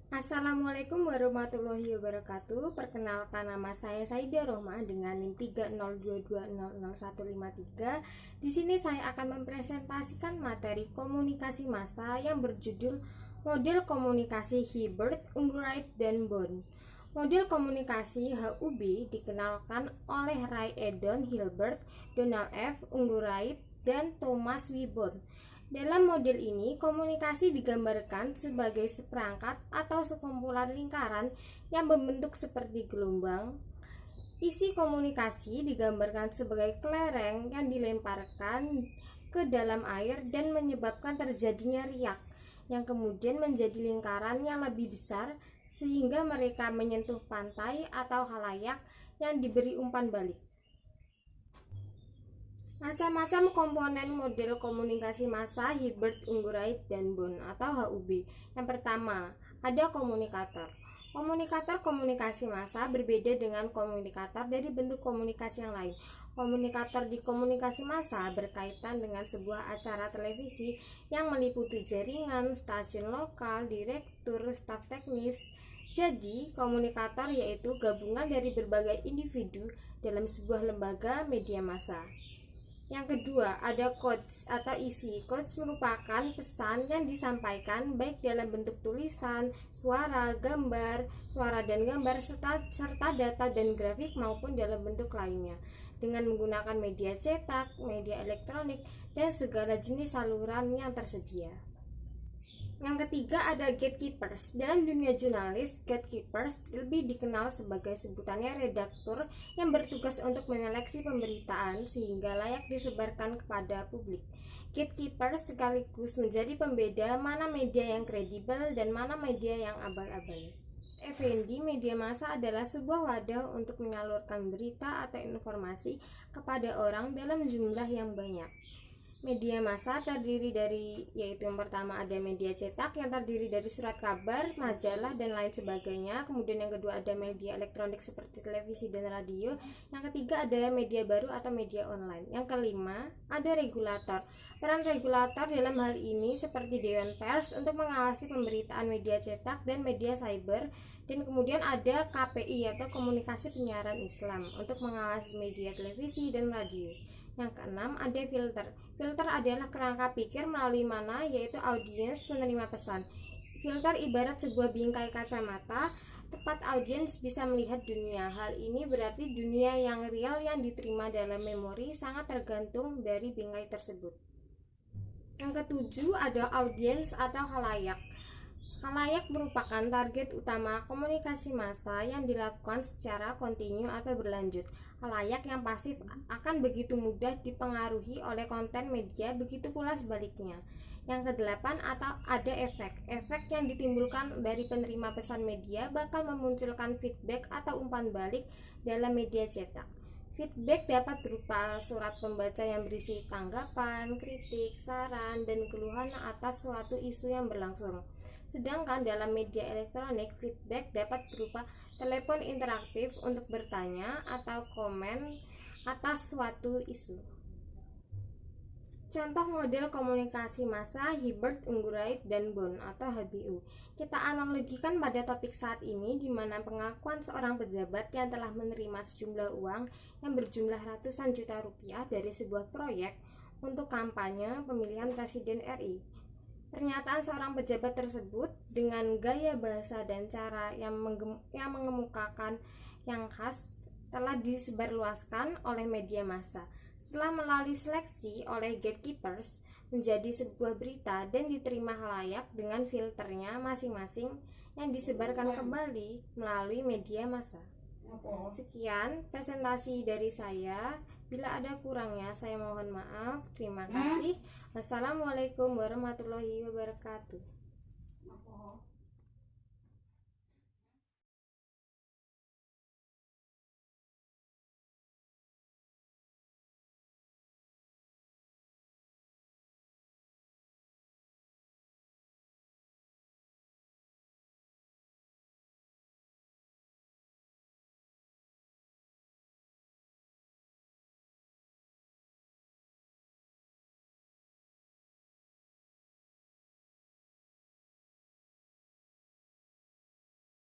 Assalamualaikum warahmatullahi wabarakatuh. Perkenalkan, nama saya Saidah Rohma dengan NIM 302200153. Di sini saya akan mempresentasikan materi komunikasi massa yang berjudul Model Komunikasi Hilbert, Ungerleider, dan Bohm. Model komunikasi HUB dikenalkan oleh Ray Eddon Hilbert, Donald F. Ungerleider, dan Thomas W. Bohm. Dalam model ini, komunikasi digambarkan sebagai seperangkat atau sekumpulan lingkaran yang membentuk seperti gelombang. Isi komunikasi digambarkan sebagai kelereng yang dilemparkan ke dalam air dan menyebabkan terjadinya riak, yang kemudian menjadi lingkaran yang lebih besar sehingga mereka menyentuh pantai atau khalayak yang diberi umpan balik. Macam-macam komponen model komunikasi massa Hilbert, Ungerleider, dan Bohm atau HUB. Yang pertama, ada komunikator. Komunikator komunikasi massa berbeda dengan komunikator dari bentuk komunikasi yang lain. Komunikator di komunikasi massa berkaitan dengan sebuah acara televisi yang meliputi jaringan, stasiun lokal, direktur, staf teknis. Jadi, komunikator yaitu gabungan dari berbagai individu dalam sebuah lembaga media massa. Yang kedua, ada quotes atau isi. Quotes merupakan pesan yang disampaikan baik dalam bentuk tulisan, suara dan gambar, serta data dan grafik maupun dalam bentuk lainnya dengan menggunakan media cetak, media elektronik, dan segala jenis saluran yang tersedia. Yang ketiga ada gatekeepers. Dalam dunia jurnalis, gatekeepers lebih dikenal sebagai sebutannya redaktur yang bertugas untuk menyeleksi pemberitaan sehingga layak disebarkan kepada publik. Gatekeepers sekaligus menjadi pembeda mana media yang kredibel dan mana media yang abal-abal. Effendi, media massa adalah sebuah wadah untuk menyalurkan berita atau informasi kepada orang dalam jumlah yang banyak. Media massa terdiri dari, yaitu yang pertama ada media cetak yang terdiri dari surat kabar, majalah, dan lain sebagainya. Kemudian yang kedua ada media elektronik seperti televisi dan radio. Yang ketiga ada media baru atau media online. Yang kelima ada regulator. Peran regulator dalam hal ini seperti Dewan Pers untuk mengawasi pemberitaan media cetak dan media cyber. Dan kemudian ada KPI atau Komunikasi Penyiaran Islam untuk mengawasi media televisi dan radio. Yang keenam ada filter. Filter adalah kerangka pikir melalui mana yaitu audiens menerima pesan. Filter ibarat sebuah bingkai kacamata, tempat audiens bisa melihat dunia. Hal ini berarti dunia yang real yang diterima dalam memori sangat tergantung dari bingkai tersebut. Yang ketujuh ada audiens atau khalayak. Khalayak merupakan target utama komunikasi massa yang dilakukan secara kontinu atau berlanjut. Khalayak yang pasif akan begitu mudah dipengaruhi oleh konten media, begitu pula sebaliknya. Yang kedelapan atau ada efek. Efek yang ditimbulkan dari penerima pesan media bakal memunculkan feedback atau umpan balik dalam media cetak. Feedback dapat berupa surat pembaca yang berisi tanggapan, kritik, saran, dan keluhan atas suatu isu yang berlangsung. Sedangkan dalam media elektronik, feedback dapat berupa telepon interaktif untuk bertanya atau komen atas suatu isu. Contoh model komunikasi massa Hilbert, Ungerleider, dan Bohm atau HBU. Kita analogikan pada topik saat ini di mana pengakuan seorang pejabat yang telah menerima sejumlah uang yang berjumlah ratusan juta rupiah dari sebuah proyek untuk kampanye pemilihan Presiden RI. Pernyataan seorang pejabat tersebut dengan gaya bahasa dan cara yang mengemukakan yang khas telah disebarluaskan oleh media massa. Setelah melalui seleksi oleh gatekeepers menjadi sebuah berita dan diterima khalayak dengan filternya masing-masing yang disebarkan kembali melalui media massa. Sekian presentasi dari saya. Bila ada kurangnya saya mohon maaf. Terima kasih. Wassalamualaikum warahmatullahi wabarakatuh.